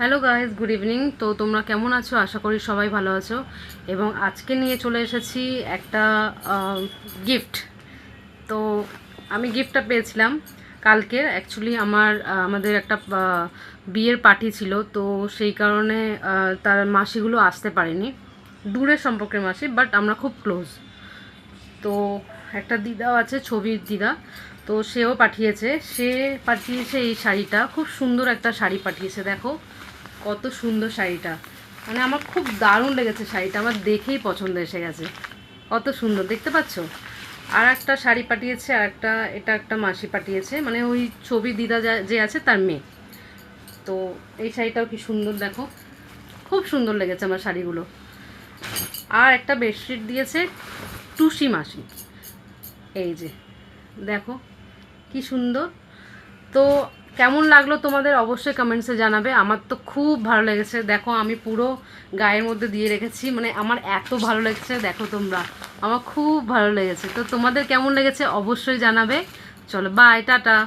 Hello guys, good evening. তো তোমরা কেমন আছো? আশা করি সবাই ভালো আছো। এবং আজকে নিয়ে চলে এসেছি একটা গিফট। তো আমি গিফটটা পেয়েছিলাম কালকের। অ্যাকচুয়ালি আমাদের একটা বিয়ের পার্টি ছিল, তো সেই কারণে তার মাসিগুলো আসতে পারেনি। দূরের সম্পর্কের মাসি, বাট আমরা খুব ক্লোজ। তো একটা দিদাও আছে, ছবির দিদা, তো সেও পাঠিয়েছে। সে পাঠিয়েছে এই শাড়িটা, খুব সুন্দর একটা শাড়ি পাঠিয়েছে। দেখো কত সুন্দর শাড়িটা, মানে আমার খুব দারুণ লেগেছে শাড়িটা, আমার দেখেই পছন্দ এসে গেছে। কত সুন্দর দেখতে পাচ্ছ। আর একটা শাড়ি পাঠিয়েছে, আর এটা একটা মাসি পাঠিয়েছে, মানে ওই ছবি দিদা যে আছে তার মেয়ে। তো এই শাড়িটাও কি সুন্দর, দেখো খুব সুন্দর লেগেছে আমার শাড়িগুলো। আর একটা বেডশিট দিয়েছে টুসি মাসি, এই যে দেখো কি সুন্দর। তো কেমন লাগলো তোমাদের অবশ্যই কমেন্টসে জানাবে। আমার তো খুব ভালো লেগেছে। দেখো আমি পুরো গায়ের মধ্যে দিয়ে রেখেছি, মানে আমার এত ভালো লেগেছে। দেখো তোমরা, আমার খুব ভালো লেগেছে। তো তোমাদের কেমন লেগেছে অবশ্যই জানাবে। চলো বাই, টাটা।